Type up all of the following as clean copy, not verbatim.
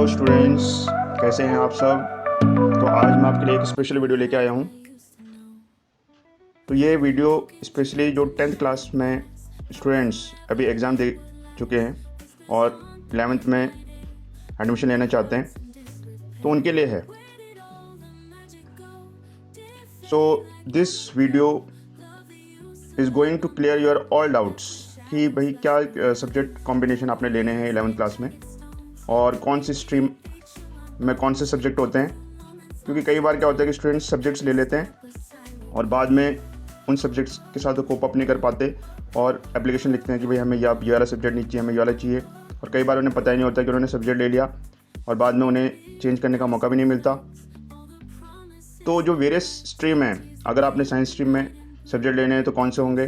Students, कैसे हैं आप सब। तो आज मैं आपके लिए एक स्पेशल वीडियो लेके आया हूँ। तो ये वीडियो स्पेशली जो 10th क्लास में स्टूडेंट्स अभी एग्ज़ाम दे चुके हैं और 11th में एडमिशन लेना चाहते हैं तो उनके लिए है। So this video is going to clear your all doubts कि भाई क्या सब्जेक्ट कॉम्बिनेशन आपने लेने हैं 11th क्लास में और कौन सी स्ट्रीम में कौन से सब्जेक्ट होते हैं। क्योंकि कई बार क्या होता है कि स्टूडेंट्स सब्जेक्ट्स ले लेते हैं और बाद में उन सब्जेक्ट्स के साथ कोप अप नहीं कर पाते और एप्लीकेशन लिखते हैं कि भाई हमें ये वाला सब्जेक्ट नहीं चाहिए, हमें ये वाला चाहिए। और कई बार उन्हें पता ही नहीं होता कि उन्होंने सब्जेक्ट ले लिया और बाद में उन्हें चेंज करने का मौका भी नहीं मिलता। तो जो वेरियस स्ट्रीम हैं, अगर आपने साइंस स्ट्रीम में सब्जेक्ट लेने हैं तो कौन से होंगे,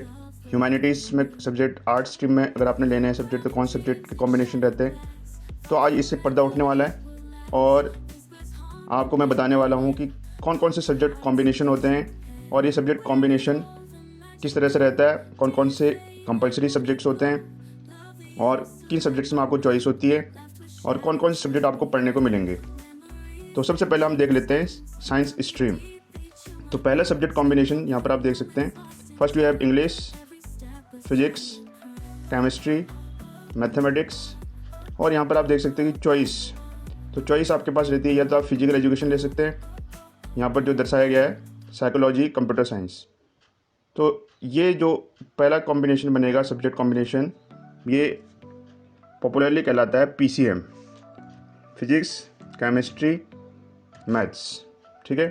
ह्यूमैनिटीज़ में सब्जेक्ट, आर्ट्स स्ट्रीम में अगर आपने लेने हैं सब्जेक्ट तो कौन से सब्जेक्ट के कॉम्बिनेशन रहते हैं। तो आज इससे पर्दा उठने वाला है और आपको मैं बताने वाला हूँ कि कौन कौन से सब्जेक्ट कॉम्बिनेशन होते हैं और ये सब्जेक्ट कॉम्बिनेशन किस तरह से रहता है, कौन कौन से कंपलसरी सब्जेक्ट्स होते हैं और किन सब्जेक्ट्स में आपको चॉइस होती है और कौन कौन से सब्जेक्ट आपको पढ़ने को मिलेंगे। तो सबसे पहले हम देख लेते हैं साइंस स्ट्रीम। तो पहला सब्जेक्ट कॉम्बिनेशन यहाँ पर आप देख सकते हैं। First we have English, physics, chemistry, mathematics और यहाँ पर आप देख सकते हैं कि चॉइस। तो चॉइस आपके पास रहती है या तो आप फिजिकल एजुकेशन ले सकते हैं, यहाँ पर जो दर्शाया गया है साइकोलॉजी, कंप्यूटर साइंस। तो ये जो पहला कॉम्बिनेशन बनेगा सब्जेक्ट कॉम्बिनेशन, ये पॉपुलरली कहलाता है पीसीएम, फिजिक्स, केमिस्ट्री, मैथ्स। ठीक है,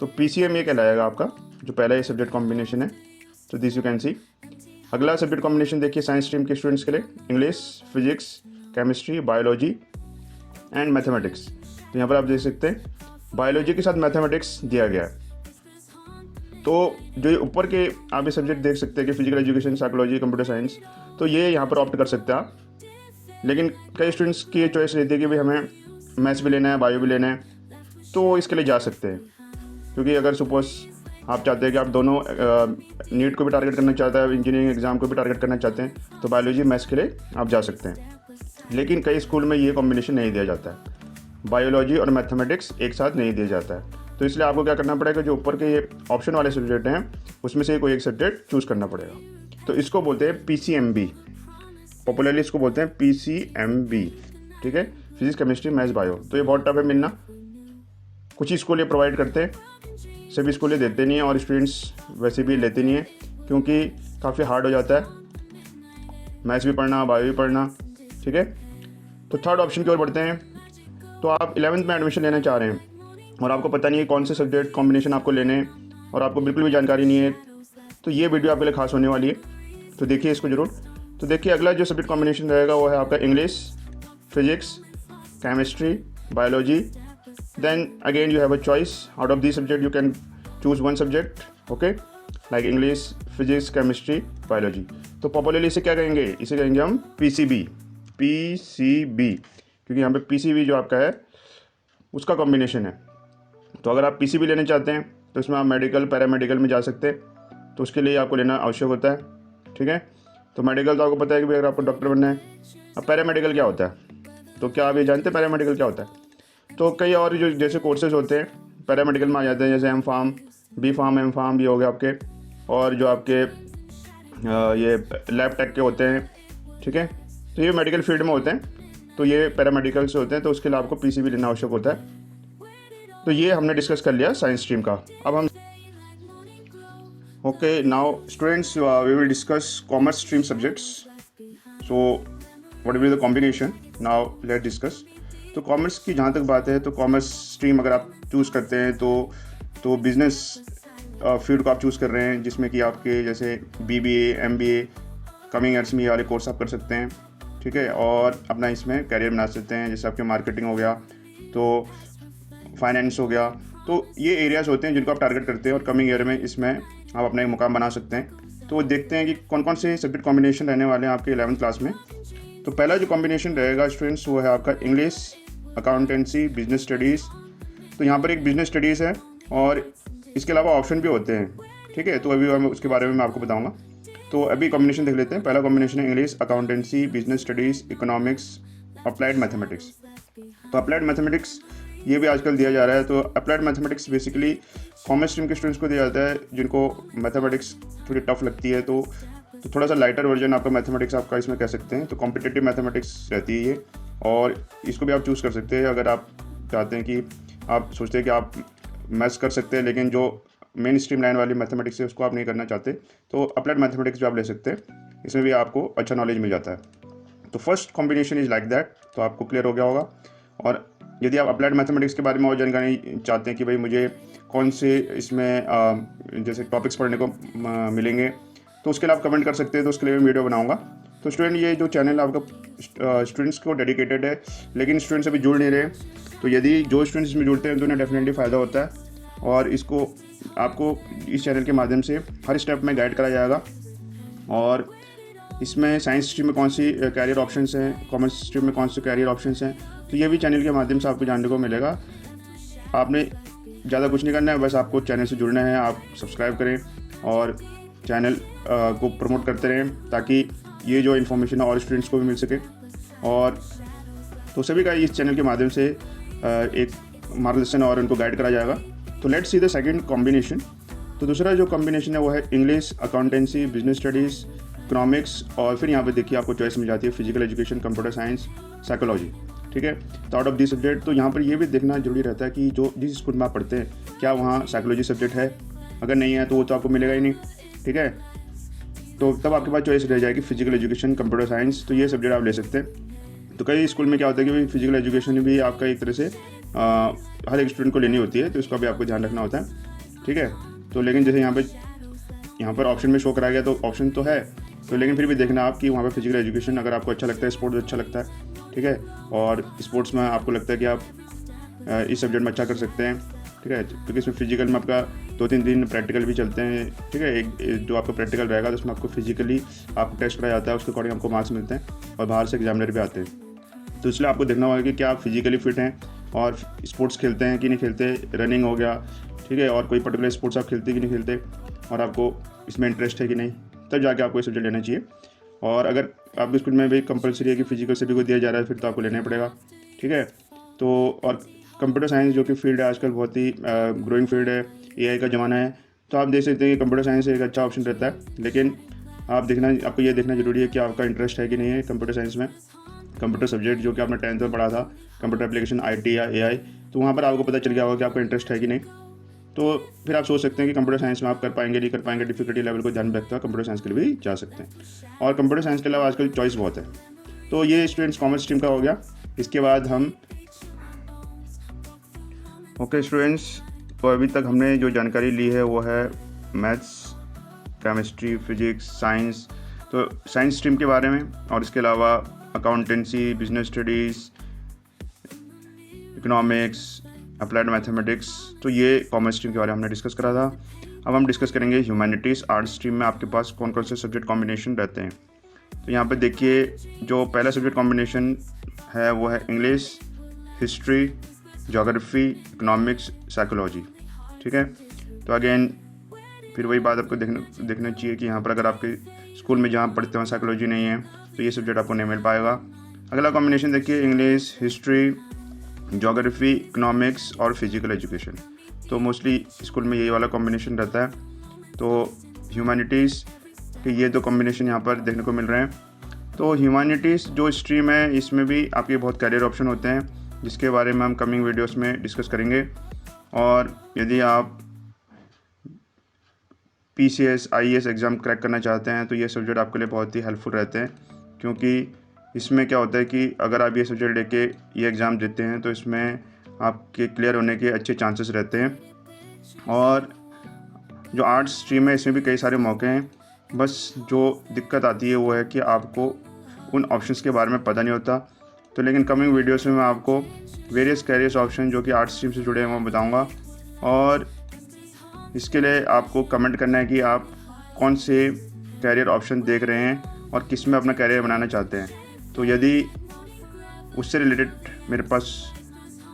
तो पीसीएम ये कहलाएगा आपका जो पहला ये सब्जेक्ट कॉम्बिनेशन है। तो दिस यू कैन सी। अगला सब्जेक्ट कॉम्बिनेशन देखिए साइंस स्ट्रीम के स्टूडेंट्स के लिए, English, physics, chemistry, biology and mathematics. तो यहाँ पर आप देख सकते हैं बायोलॉजी के साथ मैथमेटिक्स दिया गया है। तो जो ये ऊपर के आप ये सब्जेक्ट देख सकते हैं कि physical education, psychology, computer science, तो ये यहाँ पर ऑप्ट कर सकते हैं आप। लेकिन कई स्टूडेंट्स की ये चॉइस रहती है कि भाई हमें मैथ्स भी लेना है, बायो भी लेना है, तो इसके लिए जा सकते हैं। क्योंकि अगर सपोज आप चाहते हैं कि आप दोनों नीट को भी टारगेट करना चाहते हैं, इंजीनियरिंग एग्जाम को भी टारगेट करना चाहते हैं, तो बायोलॉजी, मैथ्स के लिए आप जा सकते हैं। लेकिन कई स्कूल में ये कॉम्बिनेशन नहीं दिया जाता है, बायोलॉजी और मैथमेटिक्स एक साथ नहीं दिया जाता है। तो इसलिए आपको क्या करना पड़ेगा, जो ऊपर के ये ऑप्शन वाले सब्जेक्ट हैं उसमें से कोई एक सब्जेक्ट चूज़ करना पड़ेगा। तो इसको बोलते हैं पीसीएमबी, पॉपुलरली इसको बोलते हैं पीसीएमबी। ठीक है, फिजिक्स, केमिस्ट्री, मैथ्स, बायो। तो ये बहुत टफ है मिलना। कुछ ही स्कूल ये प्रोवाइड करते हैं, सभी स्कूल ये देते नहीं हैं और स्टूडेंट्स वैसे भी लेते नहीं हैं क्योंकि काफ़ी हार्ड हो जाता है मैथ्स भी पढ़ना, बायो भी पढ़ना। ठीक है, तो थर्ड ऑप्शन की ओर बढ़ते हैं। तो आप 11th में एडमिशन लेना चाह रहे हैं और आपको पता नहीं है कौन से सब्जेक्ट कॉम्बिनेशन आपको लेने हैं और आपको बिल्कुल भी जानकारी नहीं है, तो ये वीडियो आपके लिए खास होने वाली है। तो देखिए इसको ज़रूर। तो देखिए अगला जो सब्जेक्ट कॉम्बिनेशन रहेगा वो है आपका English, physics, chemistry, biology. Then again you have a choice, out of this subject you can choose one subject, okay, like English, physics, chemistry, biology. तो पॉपुलरली इसे क्या कहेंगे, इसे कहेंगे हम पीसीबी, पीसीबी, क्योंकि यहाँ पे पीसीबी जो आपका है उसका कॉम्बिनेशन है। तो अगर आप पीसीबी लेना चाहते हैं तो इसमें आप मेडिकल, पैरामेडिकल में जा सकते हैं। तो उसके लिए आपको लेना आवश्यक होता है। ठीक है, तो मेडिकल तो आपको पता है कि भाई अगर आपको डॉक्टर बनना है। अब पैरामेडिकल क्या होता है, तो क्या आप ये जानते हैं पैरामेडिकल क्या होता है। तो कई और जो जैसे कोर्सेज होते हैं पैरामेडिकल में आ जाते हैं, जैसे M pharm, B pharm, M pharm ये हो गए आपके, और जो आपके ये लैब टेक के होते हैं। ठीक है, तो ये मेडिकल फील्ड में होते हैं, तो ये पैरामेडिकल से होते हैं। तो उसके लिए आपको पीसीबी लेना आवश्यक होता है। तो ये हमने डिस्कस कर लिया साइंस स्ट्रीम का। अब हम okay, now students we will discuss commerce stream subjects. So what will be the combination, now let's discuss. तो कॉमर्स की जहाँ तक बात है, तो कॉमर्स स्ट्रीम अगर आप चूज़ करते हैं तो बिज़नेस फील्ड को आप चूज़ कर रहे हैं, जिसमें कि आपके जैसे बीबीए, एमबीए, कमिंग ईयर्स में ये वाले कोर्स आप कर सकते हैं। ठीक है, और अपना इसमें कैरियर बना सकते हैं। जैसे आपके मार्केटिंग हो गया, तो फाइनेंस हो गया, तो ये एरियाज़ होते हैं जिनको आप टारगेट करते हैं और कमिंग ईयर में इसमें आप अपना एक मुकाम बना सकते हैं। तो देखते हैं कि कौन कौन से सब्जेक्ट कॉम्बिनेशन रहने वाले हैं आपके 11th क्लास में। तो पहला जो कॉम्बिनेशन रहेगा स्टूडेंट्स वो है आपका इंग्लिश, अकाउंटेंसी, बिजनेस स्टडीज़। तो यहाँ पर एक बिजनेस स्टडीज़ है और इसके अलावा ऑप्शन भी होते हैं। ठीक है, तो अभी उसके बारे में मैं आपको बताऊँगा। तो अभी कॉम्बिनेशन देख लेते हैं। पहला कॉम्बिनेशन है English, accountancy, business studies, economics, applied mathematics. तो अप्लाइड मैथमेटिक्स ये भी आजकल दिया जा रहा है। तो applied mathematics basically commerce stream के स्टूडेंट्स को दिया जाता है जिनको मैथमेटिक्स थोड़ी टफ लगती है। तो थोड़ा सा लाइटर वर्जन आपका मैथमेटिक्स आपका इसमें कह सकते हैं। तो कॉम्पिटिटिव मैथमेटिक्स रहती है ये, और इसको भी आप चूज़ कर सकते हैं अगर आप चाहते हैं कि आप सोचते हैं कि आप मैथ्स कर सकते हैं लेकिन जो मेन स्ट्रीम लाइन वाली मैथमेटिक्स है उसको आप नहीं करना चाहते, तो अप्लाइड मैथमेटिक्स भी आप ले सकते हैं। इसमें भी आपको अच्छा नॉलेज मिल जाता है। तो first combination is like that. तो आपको क्लियर हो गया होगा। और यदि आप अप्लाइड मैथमेटिक्स के बारे में और जानकारी चाहते हैं कि भाई मुझे कौन से इसमें जैसे टॉपिक्स पढ़ने को मिलेंगे, तो उसके लिए आप कमेंट कर सकते हैं। तो उसके लिए मैं वीडियो बनाऊंगा। तो स्टूडेंट, ये जो चैनल आपका स्टूडेंट्स को डेडिकेटेड है, लेकिन स्टूडेंट्स अभी जुड़ नहीं रहे। तो यदि जो स्टूडेंट्स इसमें जुड़ते हैं तो उन्हें डेफिनेटली फ़ायदा होता है, और इसको आपको इस चैनल के माध्यम से हर स्टेप में गाइड करा जाएगा। और इसमें साइंस स्ट्रीम में कौन सी कैरियर ऑप्शंस हैं, कॉमर्स स्ट्रीम में कौन से कैरियर ऑप्शंस हैं, तो ये भी चैनल के माध्यम से आपको जानने को मिलेगा। आपने ज़्यादा कुछ नहीं करना है, बस आपको चैनल से जुड़ना है। आप सब्सक्राइब करें और चैनल को प्रमोट करते रहें ताकि ये जो इन्फॉर्मेशन है और स्टूडेंट्स को भी मिल सके। और तो सभी का इस चैनल के माध्यम से एक मार्गदर्शन और उनको गाइड करा जाएगा। तो let's see the second combination. तो दूसरा जो कॉम्बिनेशन है वो है English, accountancy, business studies, economics, और फिर यहाँ पे देखिए आपको चॉइस मिल जाती है physical education, computer science, psychology. ठीक है। तो आउट ऑफ दिस सब्जेक्ट, तो यहाँ पर ये भी देखना जरूरी रहता है कि जो जिस स्कूल में आप पढ़ते हैं क्या वहाँ साइकोलॉजी सब्जेक्ट है। अगर नहीं है तो वो तो आपको मिलेगा ही नहीं। ठीक है। तो तब आपके पास चॉइस रह जाएगी फिजिकल एजुकेशन, कंप्यूटर साइंस। तो ये सब्जेक्ट आप ले सकते हैं। तो कई स्कूल में क्या होता है कि फिजिकल एजुकेशन भी आपका एक तरह से हर एक स्टूडेंट को लेनी होती है, तो इसका भी आपको ध्यान रखना होता है। ठीक है। तो लेकिन जैसे यहाँ पर ऑप्शन में शो करा गया, तो ऑप्शन तो है, तो लेकिन फिर भी देखना आप कि वहाँ पर फिजिकल एजुकेशन अगर आपको अच्छा लगता है, स्पोर्ट्स अच्छा लगता है, ठीक है, और स्पोर्ट्स में आपको लगता है कि आप इस सब्जेक्ट में अच्छा कर सकते हैं। ठीक है। क्योंकि इसमें फिजिकल में आपका 2-3 दिन प्रैक्टिकल भी चलते हैं। ठीक है। एक जो आपका प्रैक्टिकल रहेगा तो उसमें आपको फिजिकली आपको टेस्ट कराया जाता है, उसके अकॉर्डिंग आपको मार्क्स मिलते हैं और बाहर से एग्जामिनर भी आते हैं। तो इसलिए आपको देखना होगा कि क्या आप फिजिकली फिट हैं और स्पोर्ट्स खेलते हैं कि नहीं खेलते, रनिंग हो गया, ठीक है, और कोई पर्टिकुलर स्पोर्ट्स आप खेलते कि नहीं खेलते, और आपको इसमें इंटरेस्ट है कि नहीं, तब जाके आपको ये सब्जेक्ट लेना चाहिए। और अगर आपके स्कूल में भी कंपलसरी है कि फिजिकल सभी को दिया जा रहा है, फिर तो आपको लेना ही पड़ेगा। ठीक है। तो और कंप्यूटर साइंस जो कि फील्ड है आजकल बहुत ही ग्रोइंग फील्ड है, AI का ज़माना है, तो आप देख सकते हैं कि कंप्यूटर साइंस एक अच्छा ऑप्शन रहता है। लेकिन आपको ये देखना जरूरी है कि आपका इंटरेस्ट है कि नहीं है कंप्यूटर साइंस में। कंप्यूटर सब्जेक्ट जो कि आपने 10th में पढ़ा था, कंप्यूटर एप्लीकेशन, IT या AI, तो वहाँ पर आपको पता चल गया होगा कि आपका इंटरेस्ट है कि नहीं। तो फिर आप सोच सकते हैं कि कंप्यूटर साइंस में आप कर पाएंगे नहीं कर पाएंगे, डिफिकल्टी लेवल को ध्यान में रखते हुए कंप्यूटर साइंस के लिए भी जा सकते हैं। और कंप्यूटर साइंस के अलावा आजकल चॉइस बहुत है। तो ये स्टूडेंट्स कॉमर्स स्ट्रीम का हो गया। इसके बाद हम ओके स्टूडेंट्स, तो अभी तक हमने जो जानकारी ली है वो है मैथ्स, केमिस्ट्री, फिजिक्स, साइंस, तो साइंस स्ट्रीम के बारे में, और इसके अलावा accountancy, business studies, economics, applied mathematics, तो ये कॉमर्स स्ट्रीम के बारे में हमने डिस्कस करा था। अब हम डिस्कस करेंगे ह्यूमैनिटीज़, आर्ट्स स्ट्रीम में आपके पास कौन कौन से सब्जेक्ट कॉम्बिनेशन रहते हैं। तो यहाँ पे देखिए जो पहला सब्जेक्ट कॉम्बिनेशन है वो है English, history, geography, economics, psychology. ठीक है। तो अगेन फिर वही बात आपको देखना चाहिए कि यहाँ पर अगर आपके स्कूल में जहाँ पढ़ते हैं साइकोलॉजी नहीं है तो ये सब्जेक्ट आपको नहीं मिल पाएगा। अगला कॉम्बिनेशन देखिए इंग्लिश, हिस्ट्री, ज्योग्राफी, इकोनॉमिक्स और फिजिकल एजुकेशन। तो मोस्टली स्कूल में यही वाला कॉम्बिनेशन रहता है। तो ह्यूमैनिटीज़ के ये दो कॉम्बिनेशन यहाँ पर देखने को मिल रहे हैं। तो ह्यूमैनिटीज़ जो स्ट्रीम है इसमें भी आपके बहुत कैरियर ऑप्शन होते हैं, जिसके बारे में हम कमिंग वीडियोस में डिस्कस करेंगे। और यदि आप PCS, IAS एग्ज़ाम क्रैक करना चाहते हैं तो ये सब्जेक्ट आपके लिए बहुत ही हेल्पफुल रहते हैं, क्योंकि इसमें क्या होता है कि अगर आप ये सब्जेक्ट लेके ये एग्ज़ाम देते हैं तो इसमें आपके क्लियर होने के अच्छे चांसेस रहते हैं। और जो आर्ट्स स्ट्रीम है इसमें भी कई सारे मौके हैं, बस जो दिक्कत आती है वो है कि आपको उन ऑप्शंस के बारे में पता नहीं होता। तो लेकिन कमिंग वीडियोस में मैं आपको वेरियस कैरियर्स ऑप्शन जो कि आर्ट्स स्ट्रीम से जुड़े हैं वो बताऊँगा। और इसके लिए आपको कमेंट करना है कि आप कौन से कैरियर ऑप्शन देख रहे हैं और किस में अपना कैरियर बनाना चाहते हैं। तो यदि उससे रिलेटेड मेरे पास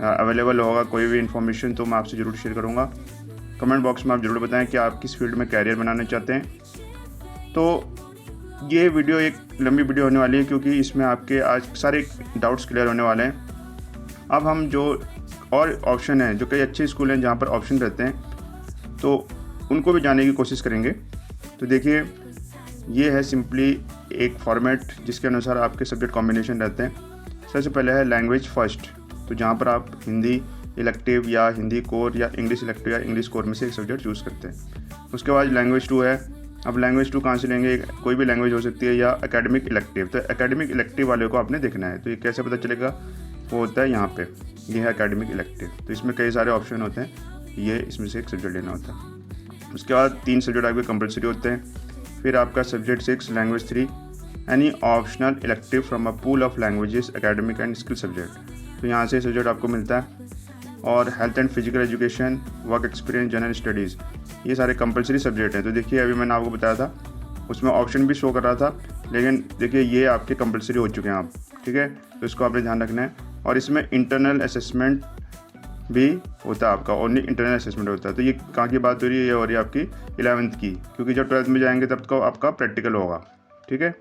अवेलेबल होगा कोई भी इन्फॉर्मेशन तो मैं आपसे ज़रूर शेयर करूँगा। कमेंट बॉक्स में आप ज़रूर बताएं कि आप किस फील्ड में कैरियर बनाना चाहते हैं। तो ये वीडियो एक लंबी वीडियो होने वाली है, क्योंकि इसमें आपके आज सारे डाउट्स क्लियर होने वाले हैं। अब हम जो और ऑप्शन हैं, जो कई अच्छे स्कूल हैं जहाँ पर ऑप्शन रहते हैं, तो उनको भी जानने की कोशिश करेंगे। तो देखिए, ये है सिंपली एक फॉर्मेट जिसके अनुसार आपके सब्जेक्ट कॉम्बिनेशन रहते हैं। सबसे पहले है लैंग्वेज फर्स्ट, तो जहाँ पर आप हिंदी इलेक्टिव या हिंदी कोर या इंग्लिश इलेक्टिव या इंग्लिश कोर में से एक सब्जेक्ट चूज़ करते हैं। उसके बाद लैंग्वेज 2 है। अब लैंग्वेज 2 कहाँ से लेंगे, कोई भी लैंग्वेज हो सकती है, या एकेडमिक इलेक्टिव। तो एकेडमिक इलेक्टिव वाले को आपने देखना है। तो ये कैसे पता चलेगा, वो होता है यहाँ पे, ये है एकेडमिक इलेक्टिव। तो इसमें कई सारे ऑप्शन होते हैं, ये इसमें से एक सब्जेक्ट लेना होता है। उसके बाद 3 सब्जेक्ट आपके कंपलसरी होते हैं। फिर आपका subject 6 language 3 any optional elective from a pool of languages academic and skill subject. तो यहाँ से सब्जेक्ट आपको मिलता है। और health and physical education, work experience, general studies, ये सारे कंपलसरी सब्जेक्ट हैं। तो देखिए, अभी मैंने आपको बताया था, उसमें ऑप्शन भी शो कर रहा था, लेकिन देखिए ये आपके कंपलसरी हो चुके हैं आप, ठीक है। तो इसको आपने ध्यान रखना है। और इसमें इंटरनल असेसमेंट भी होता है आपका, ओनली इंटरनल असेसमेंट होता है। तो ये कहाँ की बात हो रही है, ये हो रही है आपकी 11th की, क्योंकि जब 12th में जाएंगे तब तो आपका प्रैक्टिकल होगा, ठीक है।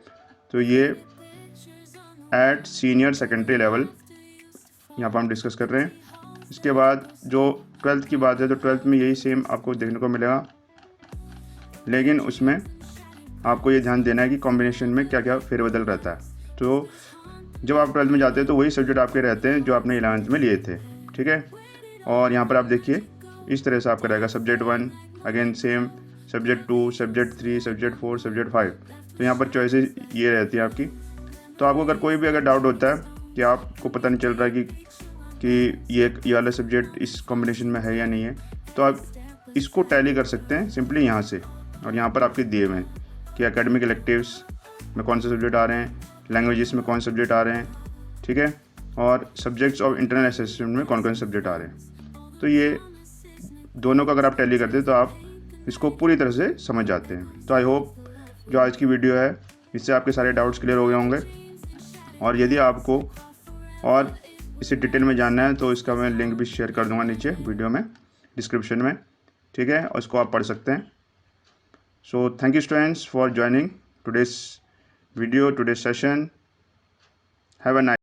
तो ये एट सीनियर सेकेंडरी लेवल यहाँ पर हम डिस्कस कर रहे हैं। इसके बाद जो 12th की बात है, तो 12th में यही सेम आपको देखने को मिलेगा, लेकिन उसमें आपको ये ध्यान देना है कि कॉम्बिनेशन में क्या क्या फेरबदल रहता है। तो जब आप 12th में जाते हैं तो वही सब्जेक्ट आपके रहते हैं जो आपने 11th में लिए थे, ठीक है। और यहाँ पर आप देखिए, इस तरह से आपका रहेगा subject 1 again same, subject 2, subject 3, subject 4, subject 5। तो यहाँ पर चॉइसेस ये रहती है आपकी। तो आपको अगर कोई भी अगर डाउट होता है कि आपको पता नहीं चल रहा है कि ये वाला सब्जेक्ट इस कॉम्बिनेशन में है या नहीं है, तो आप इसको टैली कर सकते हैं सिंपली यहाँ से। और यहाँ पर आपके दिए हुए हैं कि एकेडमिक इलेक्टिव्स में कौन से सब्जेक्ट आ रहे हैं, लैंग्वेजेस में कौन से सब्जेक्ट आ रहे हैं, ठीक है, और सब्जेक्ट्स ऑफ इंटरनल असेसमेंट में कौन कौन से सब्जेक्ट आ रहे हैं। तो ये दोनों का अगर आप टैली करते हैं तो आप इसको पूरी तरह से समझ जाते हैं। तो आई होप जो आज की वीडियो है, इससे आपके सारे डाउट्स क्लियर हो गए होंगे। और यदि आपको और इसे डिटेल में जानना है तो इसका मैं लिंक भी शेयर कर दूंगा नीचे वीडियो में, डिस्क्रिप्शन में, ठीक है, और इसको आप पढ़ सकते हैं। So thank you students for joining today's video, today's session. Have a nice